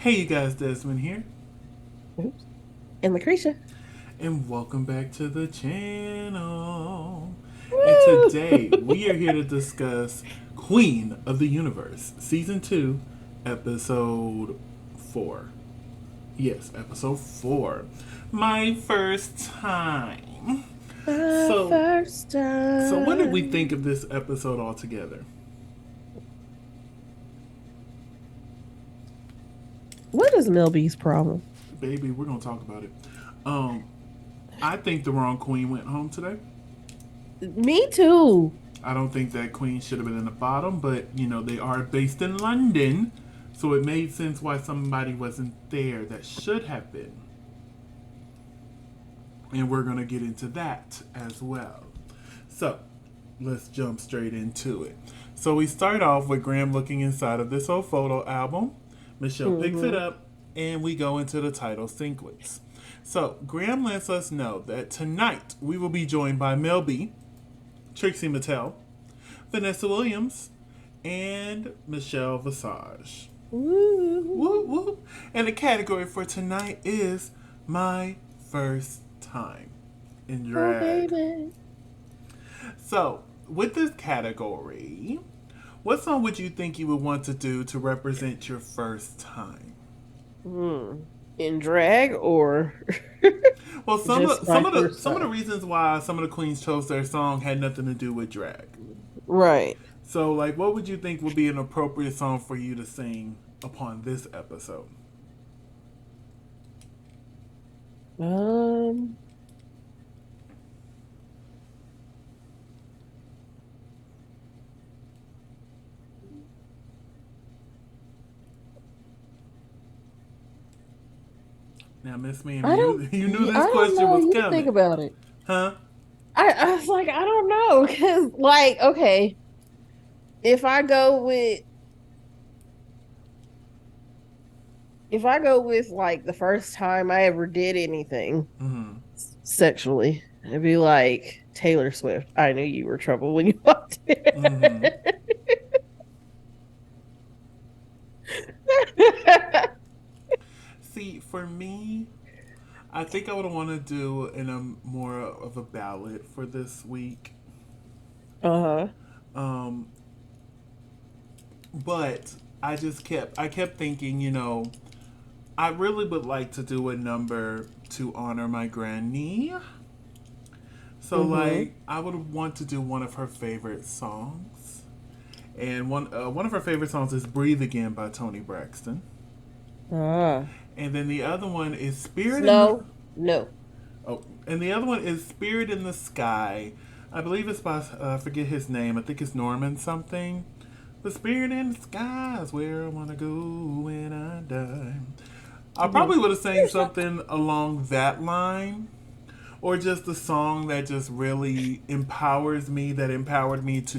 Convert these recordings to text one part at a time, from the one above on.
Hey, you guys, Desmond here, Oops. And LaCresha. and welcome back to the channel. And Woo! today we are here to discuss Queen of the Universe, Season 2, Episode 4. Yes, Episode 4. My first time. My So, first so what did we think time. of this episode altogether? What is Mel B's problem? Baby, we're going to talk about it. Um, I think the wrong queen went home today. Me too. I don't think that Queen should have been in the bottom, but they are based in London, so it made sense why somebody wasn't there that should have been. And we're going to get into that as well. So, let's jump straight into it. So, we start off with Graham looking inside of this old photo album. Michelle picks it Mm-hmm. up, and we go into the title sequence. So, Graham lets us know that tonight we will be joined by Mel B, Trixie Mattel, Vanessa Williams, and Michelle Visage. Woo. Whoop, whoop. And the category for tonight is My First Time in Oh, Drag. baby. So, with this category, what song would you think you would want to do to represent your first time? In drag or Well, just my first some of the time? reasons why some of the queens chose their song had nothing to do with drag. Right. So, like, what would you think would be an appropriate song for you to sing upon this episode? Um, Now, Miss Ma'am, I don't. you knew I this don't question know. was You think coming, about it. huh? I was like, I don't know, because okay, if I go with like the first time I ever did anything Mm-hmm. sexually, it'd be like Taylor Swift. I knew you were trouble when you walked in. Mm-hmm. See, for me, I think I would want to do in a more of a ballad for this week. Uh-huh. Um, but I kept thinking, I really would like to do a number to honor my granny. So Mm-hmm. like I would want to do one of her favorite songs. And one of her favorite songs is "Breathe Again" by Tony Braxton, Ah. and then the other one is "Spirit in the." Snow? No. Oh, and the other one is "Spirit in the Sky." I believe it's by I forget his name. I think it's Norman something. The spirit in the sky is where I wanna go when I die. I Mm-hmm. probably would have sang something along that line, or just a song that just really empowers me, that empowered me to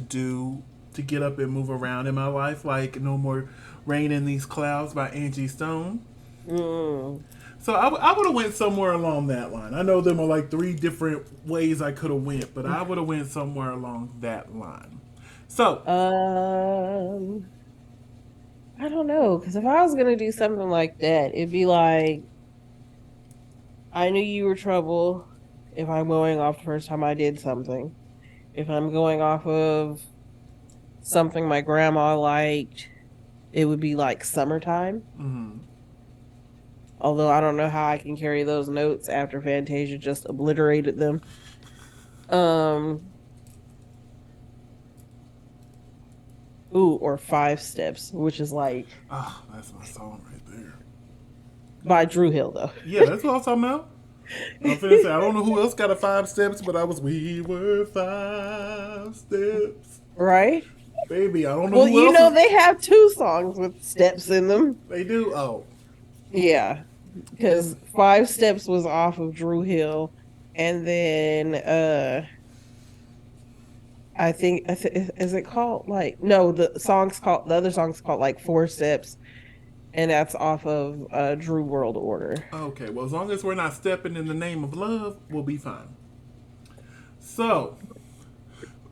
get up and move around in my life, like "No More Rain in These Clouds" by Angie Stone. Mm. So I would have went somewhere along that line. I know there were like three different ways I could have went, but I would have went somewhere along that line. So, Um, I don't know, because if I was gonna do something like that, it'd be like I knew you were trouble if I'm going off the first time I did something. If I'm going off of something my grandma liked, it would be like summertime. mm, Although I don't know how I can carry those notes after Fantasia just obliterated them. Um, ooh, or Five Steps, which is like that's my song right there. by Drew Hill though. Yeah, that's what I'm talking about. I'm finna say I don't know who else got a five steps, but I was we were five steps, Right? baby. I don't know Well, who else is. they have two songs with steps in them. They do. Oh, Yeah, because Five Steps was off of Drew Hill, and then is it called like no the other song's called like Four Steps, and that's off of Drew World Order. okay. Well, as long as we're not stepping in the name of love, we'll be fine. So,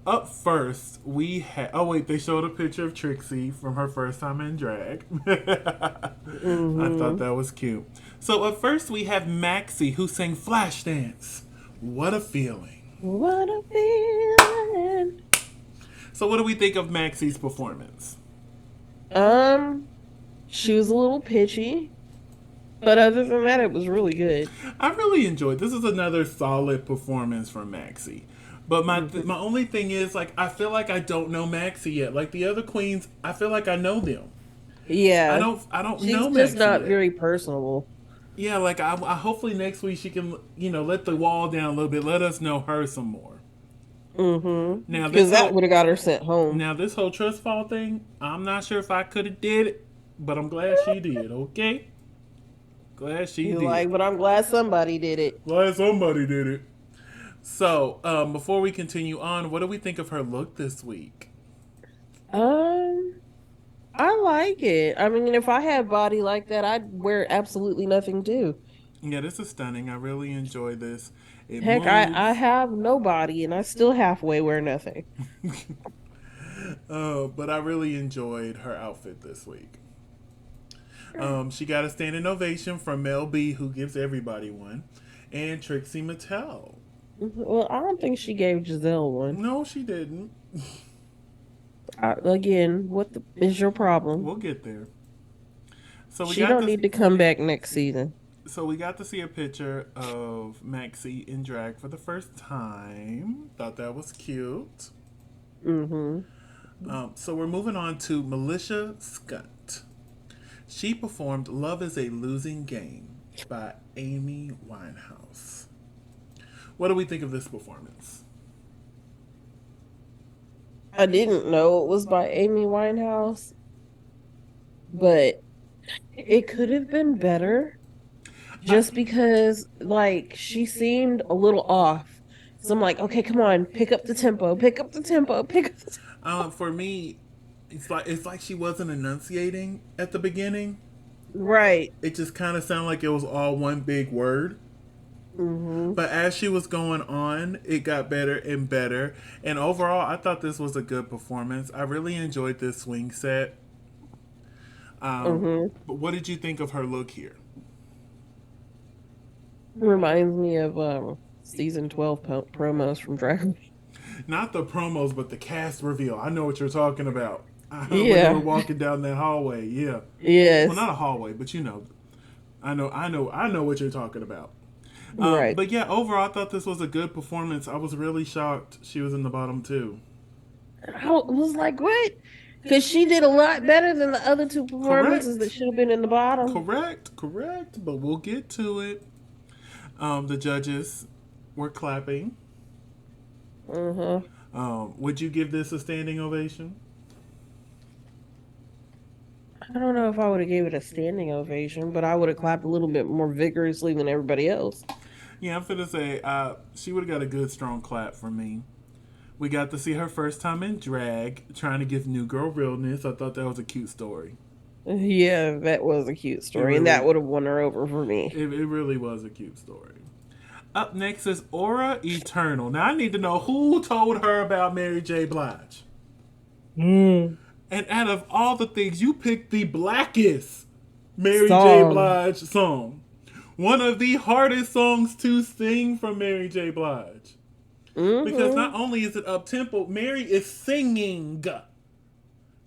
up first we had. Oh wait, they showed a picture of Trixie from her first time in drag. I thought Mm-hmm. that was cute. So up first we have Maxi who sang Flashdance. What a feeling. What a feeling. So what do we think of Maxi's performance? Um, she was a little pitchy, but other than that, it was really good. I really enjoyed. This is another solid performance from Maxi. But my Hmm. only thing is like I feel like I don't know Maxi yet. Like the other queens, I feel like I know them. Yeah, I don't she's know just Maxi not yet. very personable. Yeah, like I hopefully next week she can let the wall down a little bit. Let us know her some more. Mm-hmm. Now this Because that whole would have got her sent home. now this whole trust fall thing, I'm not sure if I could have did it, but I'm glad she did. Okay, glad she You're did. like, but I'm glad somebody did it. Glad somebody did it. So before we continue on, what do we think of her look this week? Um, I like it. I mean, if I had body like that, I'd wear absolutely nothing too. Yeah, this is stunning. I really enjoy this. It Heck, I moves. have no body and I still halfway wear nothing. But I really enjoyed her outfit this week. She got a standing ovation from Mel B, who gives everybody one, and Trixie Mattel. Well, I don't think she gave Giselle one. No, she didn't. Again, what is your problem? We'll get there. So we She got don't this. need to come back next season. So we got to see a picture of Maxi in drag for the first time. Thought that was cute. Mm-hmm. So we're moving on to Militia Scunt. She performed "Love Is a Losing Game" by Amy Winehouse. What do we think of this performance? I didn't know it was by Amy Winehouse, but it could have been better I, just because, like, she seemed a little off. So I'm like, okay, come on, pick up the tempo, pick up the tempo, pick up the for me, it's like she wasn't enunciating at the beginning. Right. It just kind of sounded like it was all one big word. Mm-hmm. But as she was going on, it got better and better. And overall, I thought this was a good performance. I really enjoyed this swing set. Mm-hmm. But what did you think of her look here? Reminds me of season 12 promos from Dragon. Not the promos, but the cast reveal. I know what you're talking about. When they were Yeah. walking down that hallway. Yeah. Well, Yes. not a hallway, but I know what you're talking about. Right. But yeah, overall, I thought this was a good performance. I was really shocked she was in the bottom two. I was like, what? Because she did a lot better than the other two performances that Correct. should have been in the bottom. Correct. Correct. But we'll get to it. The judges were clapping. Uh-huh. Would you give this a standing ovation? I don't know if I would have gave it a standing ovation, but I would have clapped a little bit more vigorously than everybody else. Yeah, I'm gonna say she would have got a good strong clap from me. We got to see her first time in drag, trying to give New Girl realness. I thought that was a cute story. Yeah, that was a cute It story, and that really, would have won her over for me. it really was a cute story. Up next is Aura Eternal. Now I need to know who told her about Mary J. Blige. Mm. And out of all the things, you picked the blackest Mary J. Song. Blige song. One of the hardest songs to sing from Mary J. Blige. Because Mm-hmm. not only is it up tempo, Mary is singing.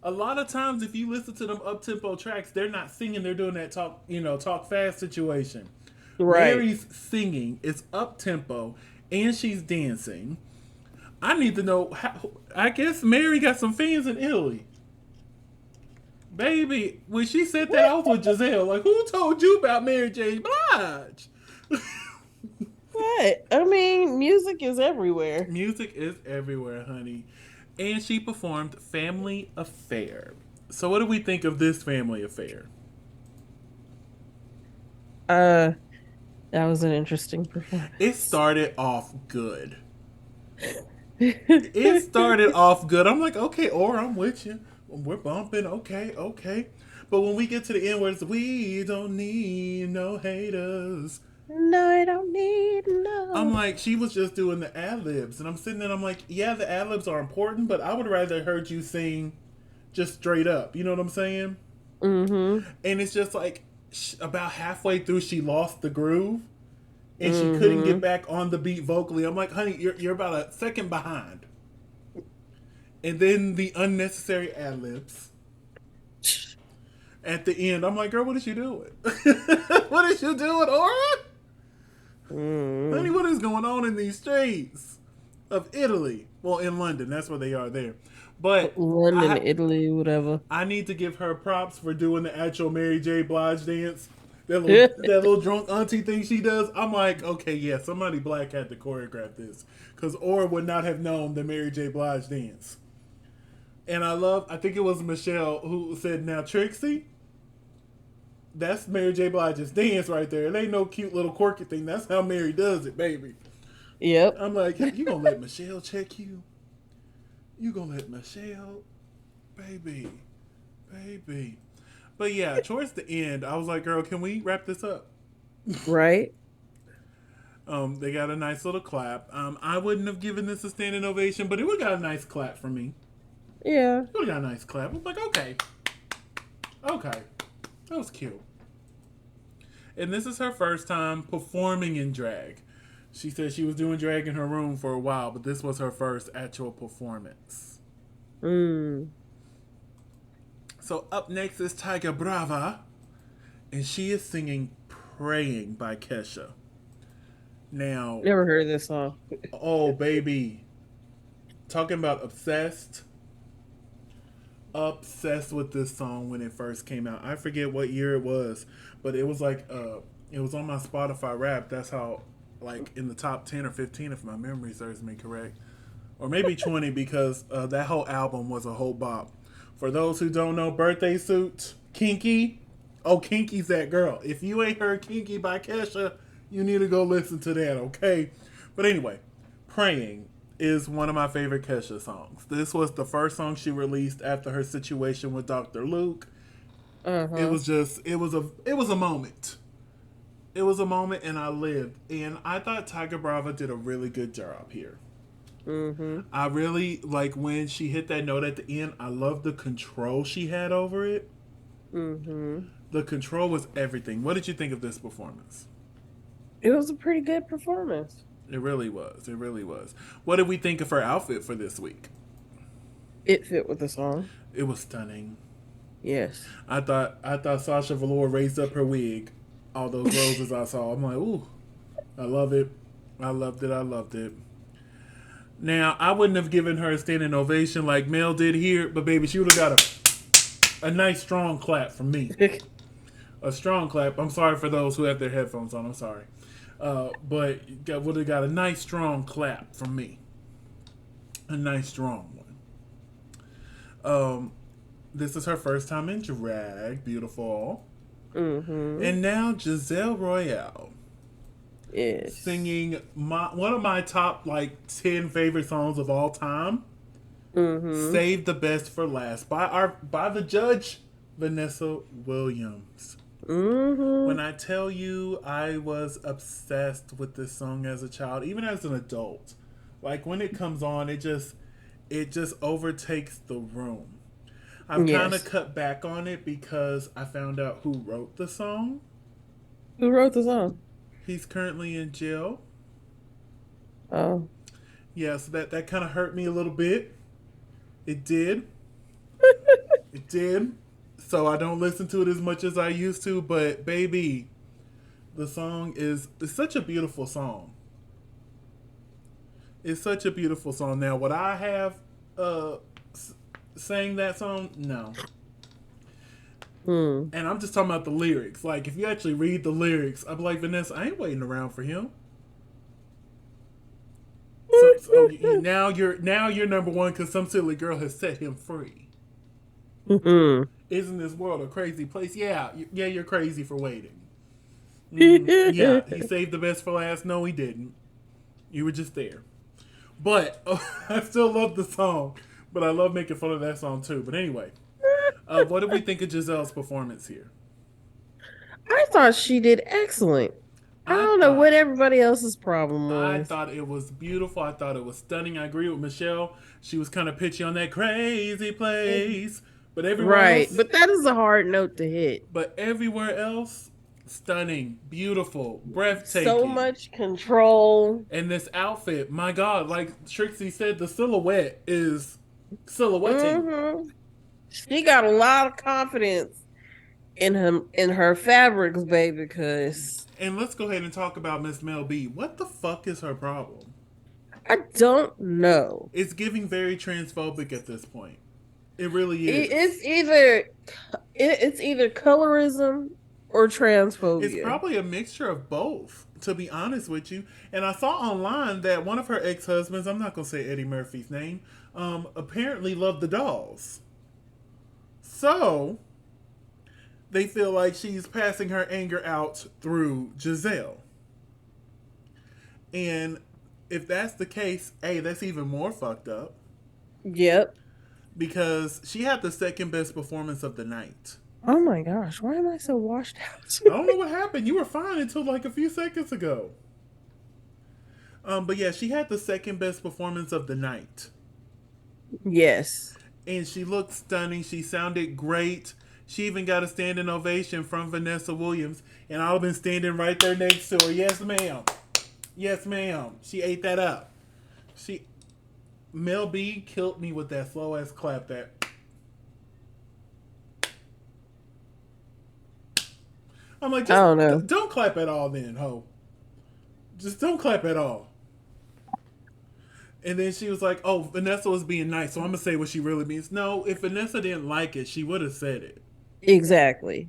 A lot of times, if you listen to them up tempo tracks, they're not singing; they're doing that talk fast situation. Right. Mary's singing, it's up tempo, and she's dancing. I need to know. I guess Mary got some fans in Italy, baby. When she said that, I was with Giselle. Like, who told you about Mary J. Blige? What? I mean, music is everywhere. Music is everywhere, honey. And she performed Family Affair. So, what do we think of this Family Affair? Uh, that was an interesting It performance. started off good. It started off good. I'm like, okay, or I'm with you. We're bumping. Okay, okay. But when we get to the end where it's, we don't need no haters. No, I don't need I'm no. like, she was just doing the ad libs, and I'm sitting there. I'm like, yeah, the ad libs are important, but I would rather heard you sing just straight up. You know what I'm saying? Mm-hmm. And it's just like about halfway through, she lost the groove, and she couldn't get Mm-hmm. back on the beat vocally. I'm like, honey, you're about a second behind. And then the unnecessary ad libs at the end. I'm like, girl, what is you doing? What is you doing, Aura? Honey, Mm-hmm. what is going on in these streets of Italy? Well, in London, that's where they are there. But London, I Italy, whatever. I need to give her props for doing the actual Mary J. Blige dance. That little drunk auntie thing she does. I'm like, okay, yeah, somebody black had to choreograph this because Aura would not have known the Mary J. Blige dance. And I think it was Michelle who said, "Now Trixie, that's Mary J. Blige's dance right there. It ain't no cute little quirky thing. That's how Mary does it, baby." Yep. I'm like, you gonna let Michelle check you? You gonna let Michelle, baby, baby? But yeah, towards the end, I was like, girl, can we wrap this up? Right? They got a nice little clap. I wouldn't have given this a standing ovation, but it would have got a nice clap from me. Yeah. It would have got a nice clap. I'm like, okay, okay, that was cute. And this is her first time performing in drag. She said she was doing drag in her room for a while, but this was her first actual performance. Mm. So up next is Tiger Brava, and she is singing "Praying" by Kesha. Now, Never heard this song. oh baby, talking about obsessed with this song when it first came out. I forget what year it was, but it was like it was on my Spotify rap. That's how, like, in the top 10 or 15 if my memory serves me correct, or maybe 20, because that whole album was a whole bop. For those who don't know, Birthday Suit, Kinky. Oh, Kinky's that girl. If you ain't heard Kinky by Kesha, you need to go listen to that, okay? But anyway, Praying is one of my favorite Kesha songs. This was the first song she released after her situation with Dr. Luke. It Uh-huh. was just it was a moment. It was a moment, and I lived. And I thought Tiger Brava did a really good job here. Mm-hmm. I really like when she hit that note at the end. I love the control she had over it. Mm-hmm. The control was everything. What did you think of this performance? It was a pretty good performance. It really was. It really was. What did we think of her outfit for this week? It fit with the song. It was stunning. Yes. I thought Sasha Velour raised up her wig. All those roses I saw. I'm like, ooh, I love it. I loved it. I loved it. Now I wouldn't have given her a standing ovation like Mel did here, but baby, she would have got a nice strong clap from me. A strong clap. I'm sorry for those who have their headphones on. I'm sorry, but would have got a nice strong clap from me. A nice strong one. Um, this is her first time in drag. Beautiful. Mm-hmm. And now Giselle Royale Yes. singing one of my top like 10 favorite songs of all time. Mm-hmm. Save the Best for Last by the judge Vanessa Williams. When Mm-hmm. I tell you I was obsessed with this song as a child, even as an adult. Like when it comes on, it just overtakes the room. I've kind of Yes. cut back on it because I found out who wrote the song. Who wrote the song? He's currently in jail. Oh. Yeah, so that kind of hurt me a little bit. It did. It did. So I don't listen to it as much as I used to, but baby, the song is it's such a beautiful song. It's such a beautiful song. Now, would I have uh sang that song? No. Hmm. And I'm just talking about the lyrics. Like if you actually read the lyrics, I'm like, Vanessa, I ain't waiting around for him. So now you're number one because some silly girl has set him free. Mm-hmm. Isn't this world a crazy place? Yeah, yeah, you're crazy for waiting. Yeah, he saved the best for last. No, he didn't. You were just there. But I still love the song. But I love making fun of that song too. But anyway, what did we think of Giselle's performance here? I thought she did excellent. I I don't know what thought everybody else's problem I was. thought it was beautiful. I thought it was stunning. I agree with Michelle. She was kind of pitchy on that crazy place, but everywhere Right. else, But that is a hard note to hit. but everywhere else, stunning, beautiful, So breathtaking. much control. And this outfit, my God, like Trixie said, the silhouette is silhouetting. Hmm. She got a lot of confidence in her fabrics, baby, because And let's go ahead and talk about Miss Mel B. What the fuck is her problem? I don't know. It's giving very transphobic at this point. It really is. It's either colorism or It's transphobia. probably a mixture of both, to be honest with you. And I saw online that one of her ex husbands, I'm not going to say Eddie Murphy's name, apparently loved the dolls. So they feel like she's passing her anger out through Giselle. And if that's the case, hey, that's even more fucked up Yep. because she had the second best performance of the night. Oh my gosh, why am I so washed out? I don't know what happened. You were fine until like a few seconds ago. But yeah, she had the second best performance of the night. Yes. And she looked stunning. She sounded great. She even got a standing ovation from Vanessa Williams. And I've been standing right there next to her. Yes, ma'am. Yes, ma'am. She ate that up. She Mel B killed me with that slow ass clap. That I'm like, I just don't know. don't clap at all, then, ho. Just don't clap at all. And then she was like, "Oh, Vanessa was being nice, so I'm gonna say what she really means." No, if Vanessa didn't like it, she would have said it. Exactly.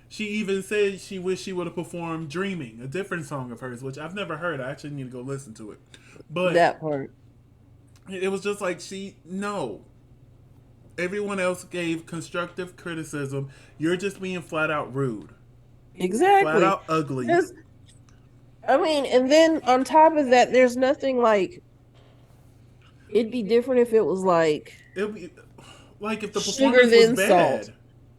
She even said she wished she would have performed "Dreaming," a different song of hers, which I've never heard. I actually need to go listen to it. But That part. it was just like no. Everyone else gave constructive criticism. You're just being flat out rude, flat Exactly. out ugly. Because I mean, and then on top of that, there's nothing like it'd be different if it was like It be like if the sugar performance was than salt, bad.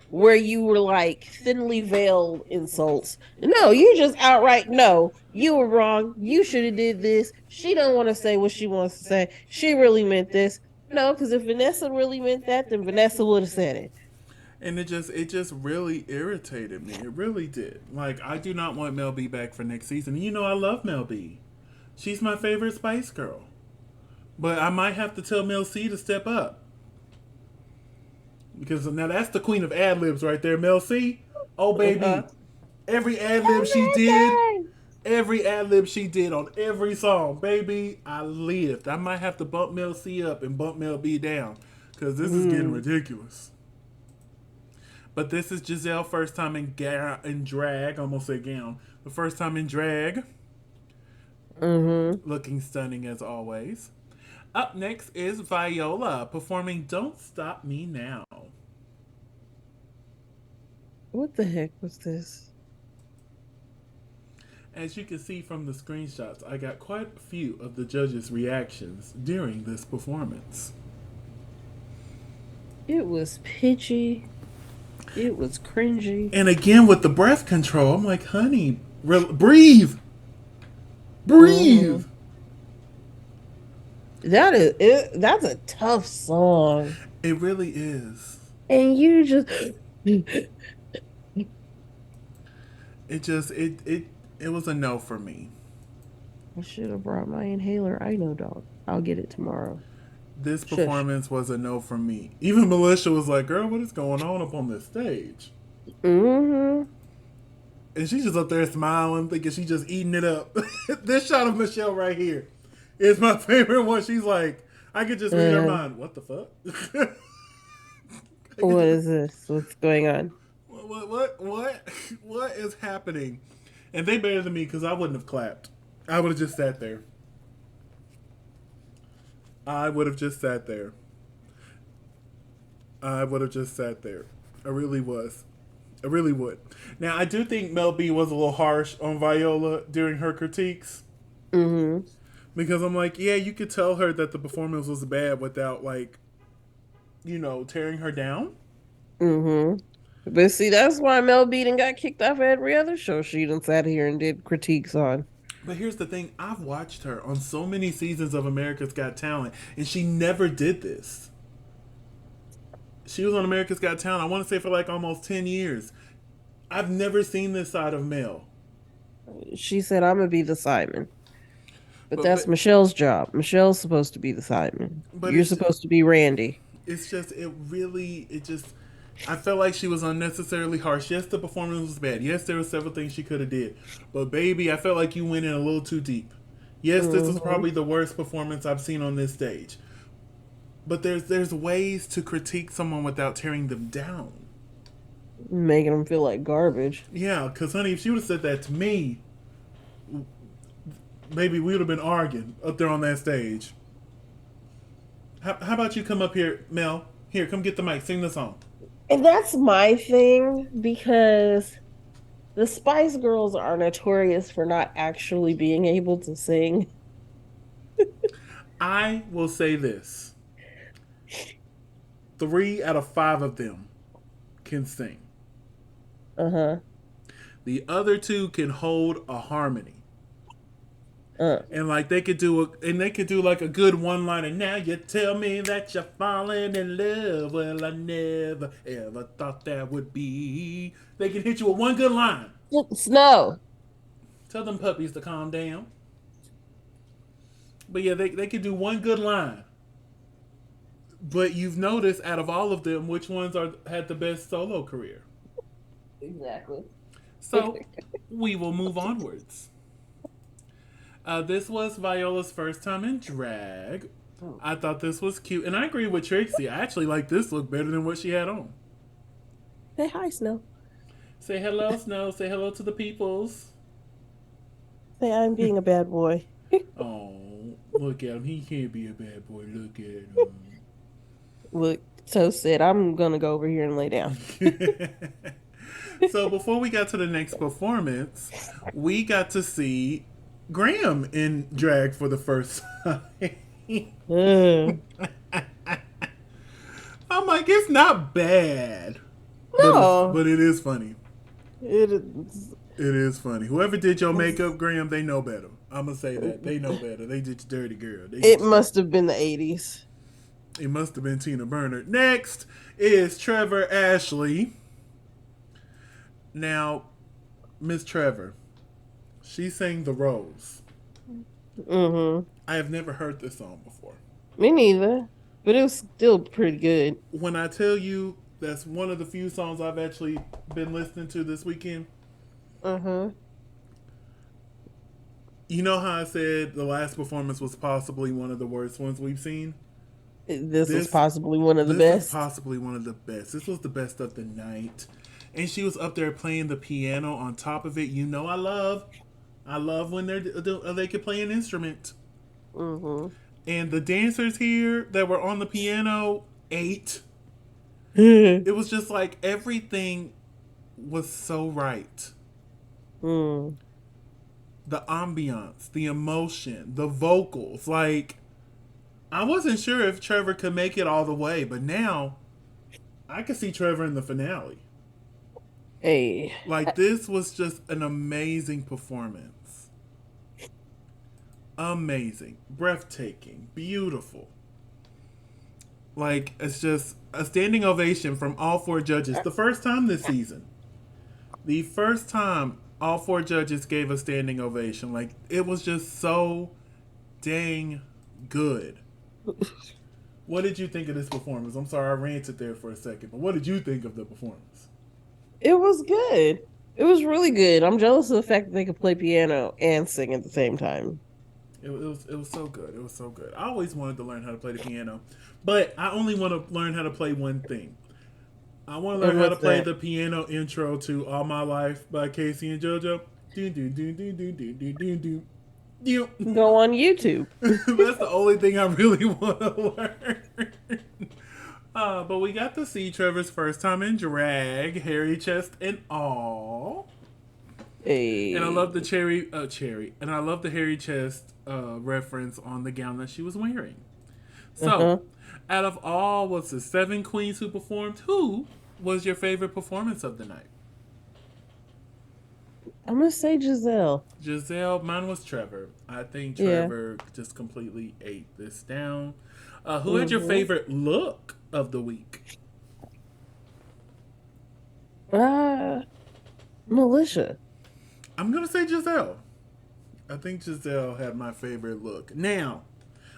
where you were like thinly veiled insults. No, you just outright no, you were wrong. You should have did this. She don't want to say what she wants to say. She really meant this. No, because if Vanessa really meant that, then Vanessa would have said it. And it just really irritated me. It really did. Like I do not want Mel B back for next season. You know I love Mel B. She's my favorite Spice Girl. But I might have to tell Mel C to step up. Because now that's the queen of ad libs right there, Mel C. Oh baby. Every ad lib she did, every ad lib she did on every song, baby, I lived. I might have to bump Mel C up and bump Mel B down. Because this is getting Mm. ridiculous. But this is Giselle first time in drag. Almost say gown. The first time in drag. Mm-hmm. Looking stunning as always. Up next is Viola performing Don't Stop Me Now. What the heck was this? As you can see from the screenshots, I got quite a few of the judges' reactions during this performance. It was pitchy. It was cringy. And again with the breath control, I'm like, honey, breathe. Breathe. Mm. That is it. That's a tough song, It really is. and you just It just it was a no for me. I should have brought my inhaler. I know, dog. I'll get it tomorrow. This Shush. performance was a no for me. Even Militia was like, girl, what is going on up on this stage? Mm-hmm. And she's just up there smiling, thinking she's just eating it up. This shot of Michelle right here is my favorite one. She's like, I could just read her mind. What the fuck? What is this? What's going on? what is happening? And they better than me because I wouldn't have clapped. I would have just sat there. I would have just sat there. I would have just sat there. I really was. I really would. Now, I do think Mel B was a little harsh on Viola during her critiques. Mm-hmm. Because I'm like, yeah, you could tell her that the performance was bad without, like, tearing her down. Mm-hmm. But see, that's why Mel B done got kicked off every other show she done sat here and did critiques on. But here's the thing: I've watched her on so many seasons of America's Got Talent, and she never did this. She was on America's Got Talent, I want to say, for like almost 10 years. I've never seen this side of Mel. She said, I'm gonna be the Simon. But But that's but Michelle's job. Michelle's supposed to be the Simon. but You're supposed to be Randy. it's just it really it just I felt like she was unnecessarily harsh. Yes, the performance was bad. Yes, there were several things she could have did. But baby, I felt like you went in a little too deep. Yes, this is Hmm. probably the worst performance I've seen on this stage. But there's ways to critique someone without tearing them down. Making them feel like garbage. Yeah, because honey, if she would have said that to me, maybe we would have been arguing up there on that stage. How about you come up here, Mel? Here, come get the mic. Sing the song. And that's my thing because the Spice Girls are notorious for not actually being able to sing. I will say this: 3 out of 5 of them can sing. Uh-huh. The other two can hold a harmony. Uh. And like they could do like a good one liner. Now you tell me that you're falling in love. Well, I never ever thought that would be. They can hit you with one good line. Snow. Tell them puppies to calm down. But yeah, they could do one good line. But you've noticed out of all of them, which ones are had the best solo career. Exactly. So we will move onwards. This was Viola's first time in drag. I thought this was cute, and I agree with Trixie. I actually like this look better than what she had on. Say hi, Snow. Say hello, Snow. Say hello to the peoples. Say I'm being a bad boy. Oh, look at him. He can't be a bad boy. Look at Look, so said I'm gonna go over here and lay down. him. So before we got to the next performance, we got to see Graham in drag for the first time. Uh, I'm like, it's not bad, no, but it is funny. it is. It is funny. Whoever did your makeup, Graham, they know better. I'm gonna say that they know better. They did your dirty girl. It must have been the 80s. It must have been Tina Burner. Next is Trevor Ashley. Now, Miss Trevor, she sang "The Rose." Mm-hmm. I have never heard this song before. Me neither. But it was still pretty good. When I tell you that's one of the few songs I've actually been listening to this weekend. Uh-huh. You know how I said the last performance was possibly one of the worst ones we've seen? This was This possibly one of the this was best. possibly one of the best. This was the best of the night. And she was up there playing the piano on top of it. You know I love when they can play an instrument. Mm-hmm. And the dancers here that were on the piano ate. It was just like everything was so right. Mm. The ambiance, the emotion, the vocals. Like, I wasn't sure if Trevor could make it all the way, but now I could see Trevor in the finale. Hey. Like, this was just an amazing performance. Amazing. Breathtaking. Beautiful. Like, it's just a standing ovation from all 4 judges. The first time this season. The first time all 4 judges gave a standing ovation. Like, it was just so dang good. What did you think of this performance? I'm sorry I ranted there for a second, but what did you think of the performance? It was good. It was really good. I'm jealous of the fact that they could play piano and sing at the same time. It was so good. It was so good. I always wanted to learn how to play the piano, but I only want to learn how to play one thing. I want to learn And how to what's play that? the piano intro to "All My Life" by Casey and JoJo. Do do do do do do do do do. You. Go on YouTube. That's the only thing I really want to learn. But we got to see Trevor's first time in drag, hairy chest and all. And I love Hey. the cherry, and I love the hairy chest reference on the gown that she was wearing. So, Uh-huh. out of all, what's the 7 queens who performed? Who was your favorite performance of the night? I'm gonna say Giselle. Giselle, mine was Trevor. I think Yeah. Trevor just completely ate this down. Who had your Mm-hmm. favorite look of the week? Uh, militia. I'm gonna say Giselle. I think Giselle had my favorite look. Now,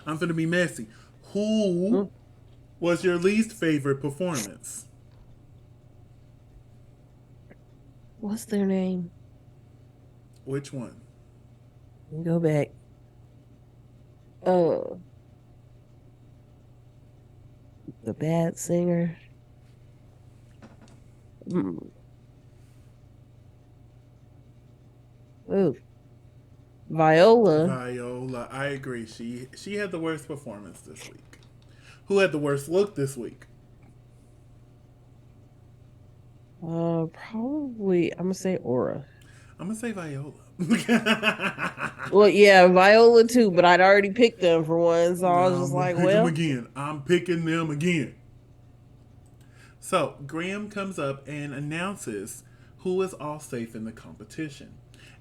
I'm gonna be messy. Who Mm, was your least favorite performance? What's their name? Which one? Go back. Oh, the bad singer. Mm. Ooh, Viola. Viola. I agree. She had the worst performance this week. Who had the worst look this week? Probably. I'm gonna say Aura. I'm gonna say Viola. Well, yeah, Viola too, but I'd already picked them for one, so I No, was I'm just gonna like, pick them well, again. I'm picking them again. So Graham comes up and announces who is all safe in the competition.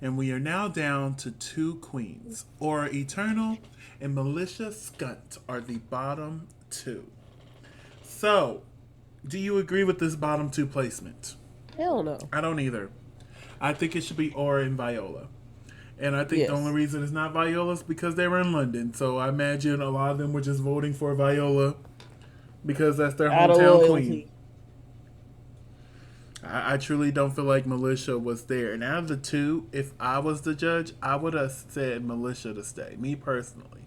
And we are now down to two queens. Aura Eternal and Militia Skunt are the bottom two. So, do you agree with this bottom two placement? hell no. I don't either. I think it should be Aura and Viola. And I think the only Yes, reason it's not Viola is because they were in London. So I imagine a lot of them were just voting for Viola because that's their out of hometown queen. loyalty. I truly don't feel like Militia was there. And out of the two, if I was the judge, I would have said Militia to stay. Me personally.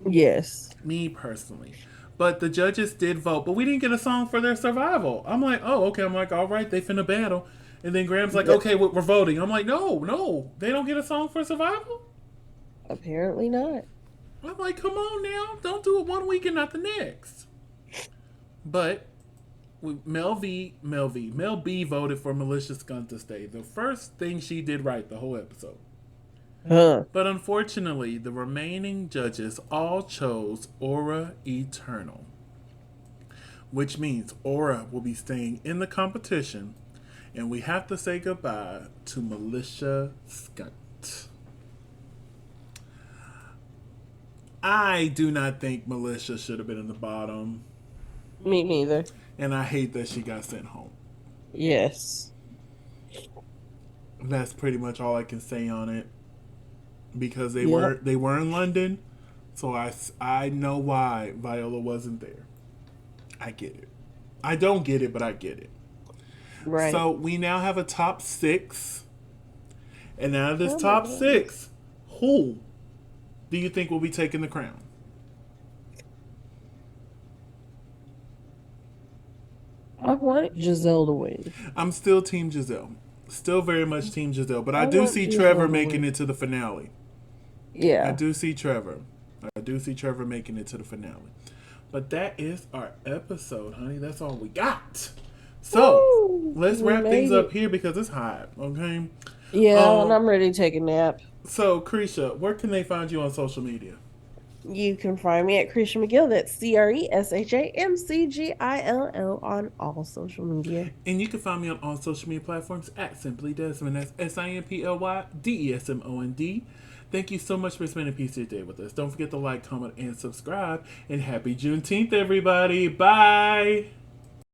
Yes, Me personally. But the judges did vote, but we didn't get a song for their survival. I'm like, oh, okay. I'm like, all right, they finna battle. And then Graham's like, but okay, we're voting. I'm like, no, no, they don't get a song for survival. apparently not. I'm like, come on now, don't do it one week and not the next. But Mel B voted for Malicious Gun to stay. The first thing she did right the whole episode. Huh. But unfortunately, the remaining judges all chose Aura Eternal, which means Aura will be staying in the competition, and we have to say goodbye to Militia Skunt. I do not think Militia should have been in the bottom, Me neither. and I hate that she got sent home. Yes. That's pretty much all I can say on it because Yep. they were in London, so I know why Viola wasn't there. I get it. I don't get it, but I get it. Right. So we now have a top six, and out of this Oh my top goodness. six, who do you think will be taking the crown? I want Giselle to win. I'm still Team Giselle. Still very much Team Giselle, but I I do want see Giselle Trevor to making win. it to the finale. I Yeah. do see Trevor. I do see Trevor making it to the finale. But that is our episode, honey. That's all we got. So Woo! let's We wrap things made up it. here because it's hot. Okay. Yeah, and Um. I'm ready to take a nap. So, Krisha, where can they find you on social media? You can find me at Cresha McGill. That's CRESHAMCGILL on all social media. And you can find me on all social media platforms at Simply Desmond. That's SIMPLYDESMOND. Thank you so much for spending a piece of your day with us. Don't forget to like, comment, and subscribe. And happy Juneteenth, everybody. Bye.